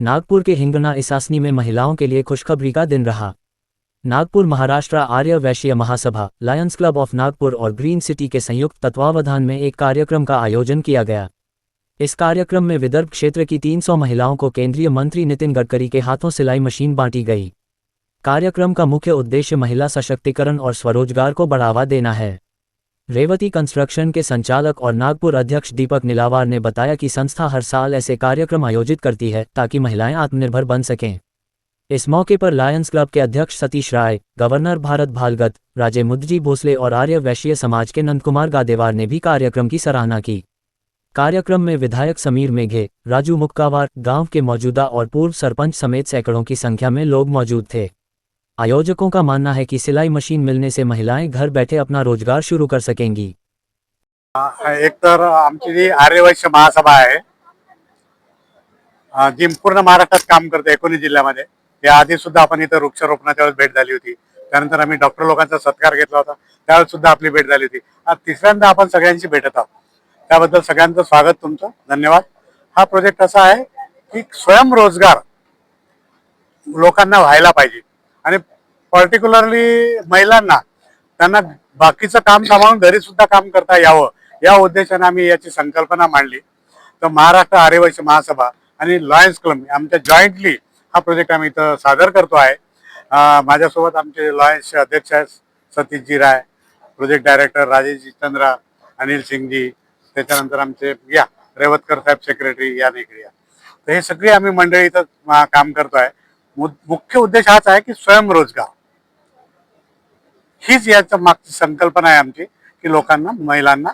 नागपुर के हिंगणा इसासनी में महिलाओं के लिए खुशखबरी का दिन रहा। नागपुर महाराष्ट्र आर्य वैश्य महासभा, लायंस क्लब ऑफ नागपुर और ग्रीन सिटी के संयुक्त तत्वावधान में एक कार्यक्रम का आयोजन किया गया। इस कार्यक्रम में विदर्भ क्षेत्र की 300 महिलाओं को केंद्रीय मंत्री नितिन गडकरी के हाथों सिलाई मशीन बांटी गई। कार्यक्रम का मुख्य उद्देश्य महिला सशक्तिकरण और स्वरोजगार को बढ़ावा देना है। रेवती कंस्ट्रक्शन के संचालक और नागपुर अध्यक्ष दीपक नीलावार ने बताया कि संस्था हर साल ऐसे कार्यक्रम आयोजित करती है ताकि महिलाएं आत्मनिर्भर बन सकें। इस मौके पर लायंस क्लब के अध्यक्ष सतीश राय, गवर्नर भारत भालगत, राजे मुदजी भोसले और आर्य वैश्य समाज के नंदकुमार गादेवार ने भी कार्यक्रम की सराहना की। कार्यक्रम में विधायक समीर मेघे, राजू मुक्कावार, गांव के मौजूदा और पूर्व सरपंच समेत सैकड़ों की संख्या में लोग मौजूद थे। आयोजकों का मानना है कि सिलाई मशीन मिलने से महिलाएं घर बैठे अपना रोजगार शुरू कर सकेंगी। एक तर आमची जी आर्यवैश्य महासभा आहे, जी पूर्ण महाराष्ट्रात काम करते 19 जिल्ह्यामध्ये। या आधी सुद्धा आपण इथं वृक्षारोपणाच्या वेळेस भेट झाली होती। त्यानंतर आम्ही डॉक्टर लोकांचा सत्कार घेतला होता, त्यावेळेस सुद्धा आपली भेट झाली होती। आज तिसऱ्यांदा आपण सगळ्यांशी भेटत आहोत, त्याबद्दल सगळ्यांचं स्वागत, तुमचं धन्यवाद। हा प्रोजेक्ट असा आहे की स्वयंरोजगार लोकांना व्हायला पाहिजे आणि पर्टिक्युलरली महिलांना त्यांना बाकीचं काम सांभाळून घरी सुद्धा काम करता यावं, या उद्देशाने आम्ही याची संकल्पना मांडली। तर महाराष्ट्र आर्यवैश्य महासभा आणि लायन्स क्लब आमच्या जॉईंटली हा प्रोजेक्ट आम्ही इथं सादर करतो आहे। माझ्यासोबत आमचे लायन्सचे अध्यक्ष आहेत सतीशजी राय, प्रोजेक्ट डायरेक्टर राजेशजी चंद्रा, अनिल सिंगजी, त्याच्यानंतर आमचे रेवतकर साहेब सेक्रेटरी या निकडिया। तर हे सगळे आम्ही मंडळी इथं काम करतोय। मुख्य उद्देश हाच आहे की स्वयंरोजगार हीच याच्या मागची संकल्पना आहे आमची, की लोकांना महिलांना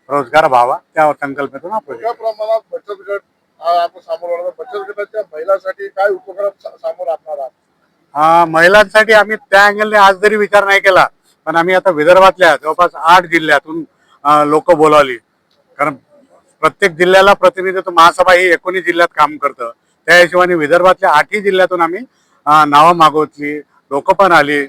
रोजगार व्हावा, त्या संकल्पनेतून हा प्रोजेक्ट। प्रमाणात बचत गट आपण सामोरं बचत गटाच्या महिलांसाठी काय उपक्रम सामोर असणार आहात? महिलांसाठी आम्ही त्या अँगलने आज जरी विचार नाही केला, पण आम्ही आता विदर्भातल्या जवळपास 8 जिल्ह्यातून लोक बोलावली। कारण प्रत्येक जिल्ह्याला प्रतिनिधित्व महासभा ही 19 जिल्ह्यात काम करतं, त्या हिशोबाने विदर्भातल्या 8ही जिल्ह्यातून आम्ही नावं मागवतली, लोक पण आली।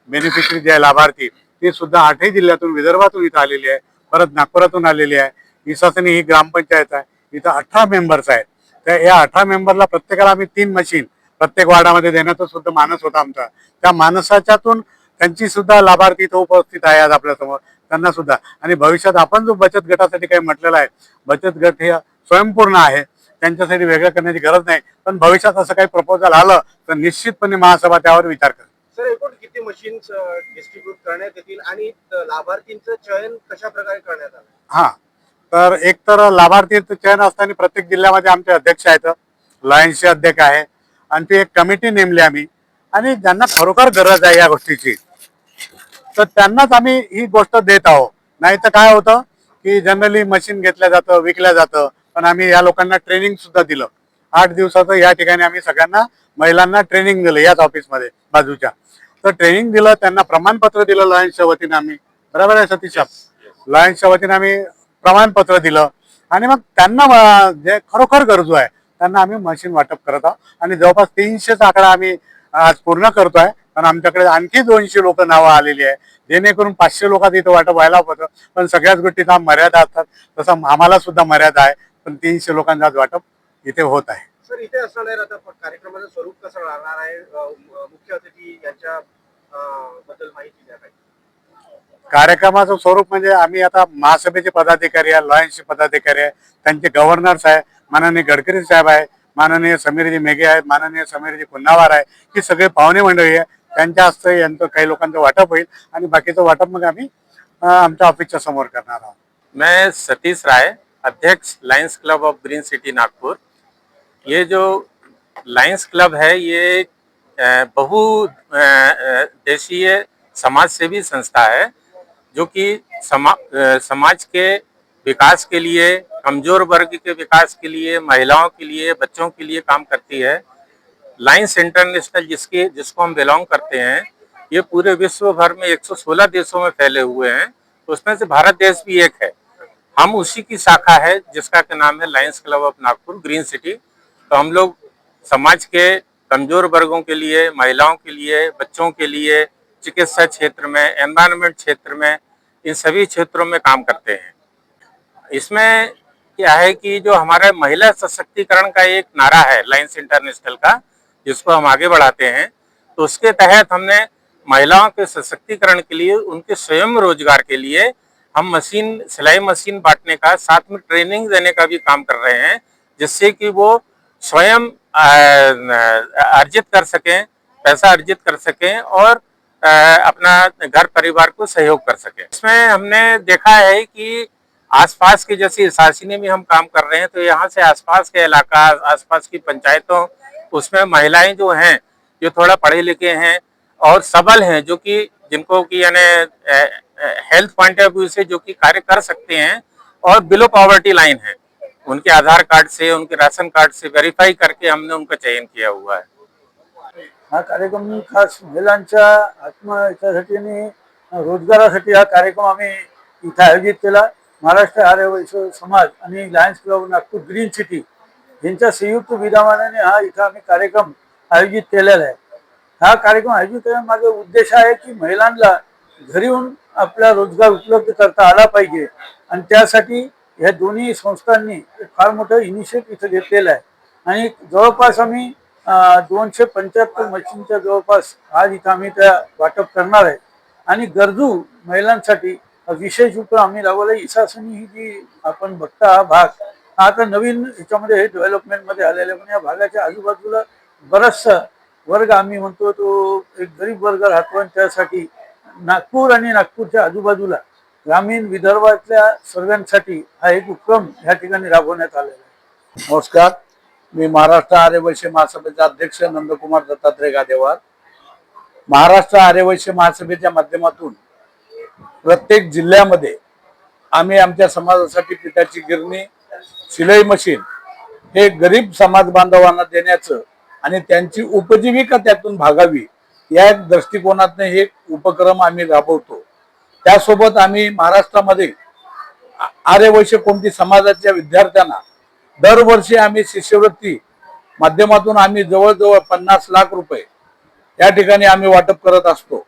बेनिफिशरी जे लाभार्थी ते सुद्धा 8ही जिल्ह्यातून विदर्भातून इथं आलेली आहे, परत नागपुरातून आलेली आहे। इसासनी ही ग्रामपंचायत आहे, इथं 18 मेंबर्स आहेत। त्या या 18 मेंबरला प्रत्येकाला आम्ही 3 मशीन प्रत्येक वार्डामध्ये देण्याचा सुद्धा मानस होता आमचा। त्या मानसाच्यातून त्यांची सुद्धा लाभार्थी इथं उपस्थित आहे आज आपल्यासमोर, त्यांना सुद्धा। आणि भविष्यात आपण जो बचत गटासाठी काही म्हटलेलं आहे, बचत गट हे स्वयंपूर्ण आहे, त्यांच्यासाठी वेगळं करण्याची गरज नाही। पण भविष्यात असं काही प्रपोजल आलं तर निश्चितपणे महासभा त्यावर विचार करेल। सर, एकूण किती मशीन्स डिस्ट्रीब्यूट करण्यात येतील आणि लाभार्थींचं चयन कशा प्रकारे करण्यात आलं? तर एक तर लाभार्थींचं चयन असताना प्रत्येक जिल्ह्यामध्ये आमचे अध्यक्ष आहेत, लायन्सचे अध्यक्ष आहे, आणि ती एक कमिटी नेमली आम्ही। आणि ज्यांना खरोखर गरज आहे या गोष्टीची तर त्यांनाच आम्ही ही गोष्ट देत आहोत। नाही तर काय होतं की जनरली मशीन घेतल्या जातं, विकल्या जातं, पण आम्ही या लोकांना ट्रेनिंग सुद्धा दिलं। 8 दिवसाचं या ठिकाणी आम्ही सगळ्यांना महिलांना ट्रेनिंग दिलं याच ऑफिसमध्ये बाजूच्या। तर ट्रेनिंग दिलं, त्यांना प्रमाणपत्र दिलं लायन्सच्या वतीने आम्ही, बरोबर आहे सतीश? लायन्सच्या वतीने आम्ही प्रमाणपत्र दिलं आणि मग त्यांना जे खरोखर गरजू आहे त्यांना आम्ही मशीन वाटप करत आहोत। आणि जवळपास 300चा आकडा आम्ही आज पूर्ण करतोय, पण आमच्याकडे आणखी 200 लोक नावं आलेली आहे, जेणेकरून 500 लोकांचं इथं वाटप व्हायला होतं। पण सगळ्याच गोष्टींना मर्यादा असतात, तसं आम्हाला सुद्धा मर्यादा आहे, पण 300 लोकांचं आज वाटप इथे होत आहे। सर, इथे असणार आता कार्यक्रमाचं स्वरूप कसं राहणार आहे? मुख्य अतिथी यांच्या बद्दल माहिती द्या काही। कार्यक्रमाचं स्वरूप म्हणजे आम्ही आता महासभेचे पदाधिकारी आहे, लॉयन्सचे पदाधिकारी आहे, त्यांचे गव्हर्नर्स आहे, माननीय गडकरी साहेब आहे, माननीय समीरजी मेघे आहेत, माननीय समीरजी पुन्नावार आहे, ही सगळे पाहुणे मंडळी आहे। त्यांच्या हस्ते यांचं काही लोकांचं वाटप होईल आणि बाकीचं वाटप मग आम्ही आमच्या ऑफिसच्या समोर करणार आहोत। मैं सतीश राय, अध्यक्ष Lions club of green city Nagpur. ये जो लायंस क्लब है ये बहुदेशीय समाज सेवी संस्था है, जो कि समाज के विकास के लिए, कमजोर वर्ग के विकास के लिए, महिलाओं के लिए, बच्चों के लिए काम करती है। लायंस इंटरनेशनल जिसको हम बिलोंग करते हैं, ये पूरे विश्व भर में 116 देशों में फैले हुए हैं, उसमें से भारत देश भी एक है। हम उसी की शाखा है जिसका के नाम है Lions club of Nagpur green city. तो हम लोग समाज के कमजोर वर्गों के लिए, महिलाओं के लिए, बच्चों के लिए, चिकित्सा क्षेत्र में, एनवायरनमेंट क्षेत्र में, इन सभी क्षेत्रों में काम करते हैं। इसमें क्या है कि जो हमारा महिला सशक्तिकरण का एक नारा है लायंस इंटरनेशनल का, जिसको हम आगे बढ़ाते हैं, तो उसके तहत हमने महिलाओं के सशक्तिकरण के लिए, उनके स्वयं रोजगार के लिए हम मशीन, सिलाई मशीन बांटने का, साथ में ट्रेनिंग देने का भी काम कर रहे हैं, जिससे कि वो स्वयं अर्जित कर सकें, पैसा अर्जित कर सकें और अपना घर परिवार को सहयोग कर सकें। इसमें हमने देखा है कि आसपास के, जैसे शासिनी में हम काम कर रहे हैं, तो यहाँ से आसपास के इलाका, आसपास की पंचायतों, उसमें महिलाएं जो हैं, जो थोड़ा पढ़े लिखे हैं और सबल हैं, जो कि जिनको कि यानी हेल्थ पॉइंट ऑफ व्यू से जो कि कार्य कर सकते हैं और बिलो पॉवर्टी लाइन है, उनके आधार कार्ड से, उनके राशन कार्ड से वेरीफाई करके हमने उनका चयन किया हुआ है। हा कार्यक्रम खास महिलांच्या आत्महत्यासाठी आणि रोजगारासाठी हा कार्यक्रम आम्ही इथे आयोजित केला। महाराष्ट्र आर्य वैश्य समाज आणि Lions Club Nagpur Green City यांच्या संयुक्त विद्यमानाने हा इथे आम्ही कार्यक्रम आयोजित केलेला आहे। हा कार्यक्रम आयोजित करण्यामागे उद्देश आहे की महिलांना घरी येऊन आपला रोजगार उपलब्ध करता आला पाहिजे आणि त्यासाठी या दोन्ही संस्थांनी फार मोठं इनिशिएटिव्ह इथे घेतलेलं आहे आणि जवळपास आम्ही 275 मशीनच्या जवळपास आज इथं आम्ही त्या वाटप करणार आहे आणि गरजू महिलांसाठी विशेष उपक्रम आम्ही राबवला। ईशासनी ही जी आपण बघता हा भाग आता नवीन याच्यामध्ये हे डेव्हलपमेंट मध्ये आलेले, पण या भागाच्या आजूबाजूला बराचसा वर्ग आम्ही म्हणतो तो एक गरीब वर्ग राहतो आणि त्यासाठी नागपूर आणि नागपूरच्या आजूबाजूला ग्रामीण विदर्भातल्या सर्वांसाठी हा एक उपक्रम या ठिकाणी राबवण्यात आलेला आहे। नमस्कार, मी महाराष्ट्र आर्य वैश्य महासभेचे अध्यक्ष नंदकुमार दत्तात्रय गादेवार। महाराष्ट्र आर्य वैश्य महासभेच्या माध्यमातून प्रत्येक जिल्ह्यामध्ये आम्ही आमच्या समाजासाठी पिठाची गिरणी, शिलाई मशीन हे गरीब समाज बांधवांना देण्याचं आणि त्यांची उपजीविका त्यातून भागावी या दृष्टिकोनातून हे उपक्रम आम्ही राबवतो। त्यासोबत आम्ही महाराष्ट्रामध्ये आर्य वैश्य कोणती समाजाच्या विद्यार्थ्यांना दरवर्षी आम्ही शिष्यवृत्ती माध्यमातून आम्ही जवळजवळ 50 लाख रुपये या ठिकाणी आम्ही वाटप करत असतो।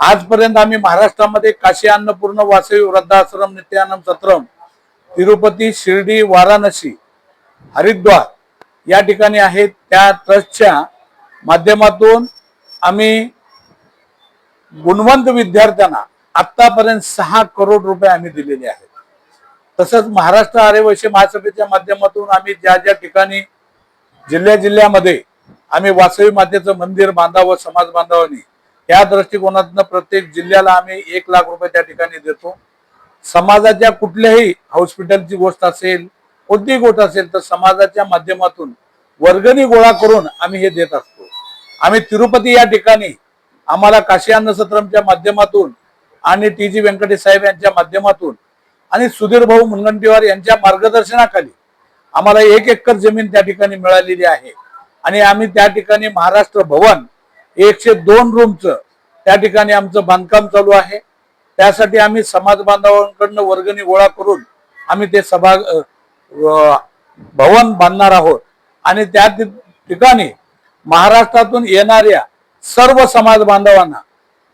आजपर्यंत आम्ही महाराष्ट्रामध्ये काशी, अन्नपूर्ण, वासवी, वृद्धाश्रम, नित्यानंद सत्रम, तिरुपती, शिर्डी, वाराणसी, हरिद्वार या ठिकाणी आहेत। त्या ट्रस्टच्या माध्यमातून आम्ही गुणवंत विद्यार्थ्यांना आतापर्यंत 6 करोड रुपये आम्ही दिलेले आहेत। तसंच महाराष्ट्र आर्य वैश्य महासभेच्या माध्यमातून आम्ही ज्या ज्या ठिकाणी जिल्ह्यामध्ये आम्ही वासवी मातेचं मंदिर बांधावं समाज बांधवांनी, या दृष्टिकोनातून प्रत्येक जिल्ह्याला आम्ही 1 लाख रुपये त्या ठिकाणी देतो। समाजाच्या कुठल्याही हॉस्पिटलची गोष्ट असेल, कोणतीही गोष्ट असेल तर समाजाच्या माध्यमातून वर्गणी गोळा करून आम्ही हे देत असतो। आम्ही तिरुपती या ठिकाणी आम्हाला काशी अन्नसत्रमच्या माध्यमातून आणि टी.जी. व्यंकटेश साहेब यांच्या माध्यमातून आणि सुधीर भाऊ मुनगंटीवार यांच्या मार्गदर्शनाखाली आम्हाला 1 एकर जमीन त्या ठिकाणी मिळालेली आहे आणि आम्ही त्या ठिकाणी महाराष्ट्र भवन 102 रूमचं त्या ठिकाणी आमचं बांधकाम चालू आहे। त्यासाठी आम्ही समाज बांधवांकडून वर्गणी गोळा करून आम्ही ते भवन बांधणार आहोत आणि त्या ठिकाणी महाराष्ट्रातून येणाऱ्या सर्व समाज बांधवांना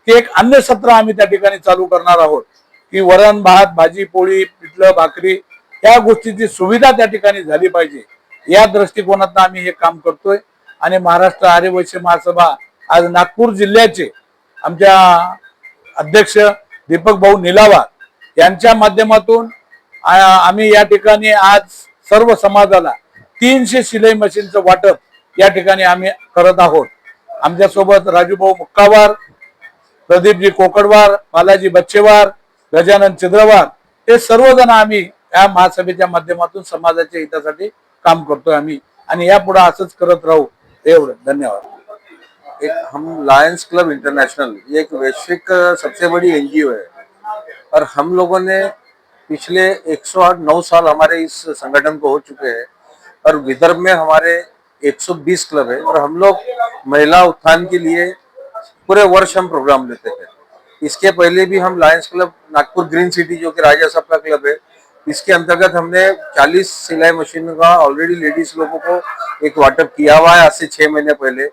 एक अन्न सत्र आम्ही त्या ठिकाणी चालू करणार आहोत की वरण भात, भाजी पोळी, पिठलं भाकरी या गोष्टीची सुविधा त्या ठिकाणी झाली पाहिजे या दृष्टिकोनातून आम्ही हे काम करतोय। आणि महाराष्ट्र आर्य वैश्य महासभा आज नागपूर जिल्ह्याचे आमच्या अध्यक्ष दीपक भाऊ निलावार यांच्या माध्यमातून आम्ही या ठिकाणी आज सर्व समाजाला 300 शिलाई मशीनचं वाटप या ठिकाणी आम्ही करत आहोत। आमच्या सोबत राजूभाऊ मुक्कावार, प्रदीपजी कोकडवार, बालाजी बच्चेवार, गजानन चिद्रवार हे सर्वजण आम्ही या महासभेच्या माध्यमातून समाजाच्या हितासाठी काम करतोय आम्ही आणि यापुढे असंच करत राहू। एवढं, धन्यवाद। हम लायंस क्लब इंटरनेशनल, ये एक वैश्विक सबसे बड़ी एनजीओ है और हम लोगों ने पिछले 109 साल हमारे इस संगठन को हो चुके हैं और विदर्भ में हमारे 120 क्लब है और हम लोग महिला उत्थान के लिए पूरे वर्ष हम प्रोग्राम लेते हैं। इसके पहले भी हम Lions Club Nagpur green city जो कि राजा साहब का क्लब है, इसके अंतर्गत हमने 40 सिलाई मशीन का ऑलरेडी लेडीज लोगों को एक वाटप किया हुआ है आज से 6 महीने पहले।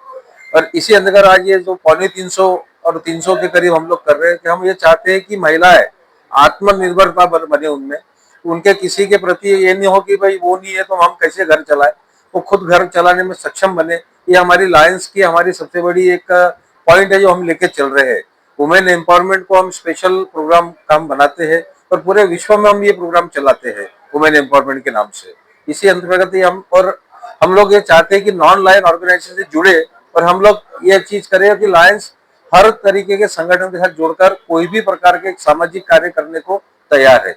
और इसी अंतर्गत आज ये जो 350 और 300 के करीब हम लोग कर रहे हैं कि हम ये चाहते हैं कि महिलाएं आत्मनिर्भरता बने उनमें, उनके किसी के प्रति ये नहीं हो कि भाई वो नहीं है तो हम कैसे घर चलाए, वो खुद घर चलाने में सक्षम बने। ये हमारी लायंस की हमारी सबसे बड़ी एक पॉइंट है जो हम लेके चल रहे हैं। वुमेन एम्पावरमेंट को हम स्पेशल प्रोग्राम काम बनाते हैं और पूरे विश्व में हम ये प्रोग्राम चलाते हैं वुमेन एम्पावरमेंट के नाम से। इसी अंतर्गत ही हम लोग ये चाहते हैं कि नॉन लायन ऑर्गेनाइजेशन से जुड़े और हम लोग ये चीज करें कि लायंस हर तरीके के संगठन के साथ जुड़कर कोई भी प्रकार के सामाजिक कार्य करने को तैयार है।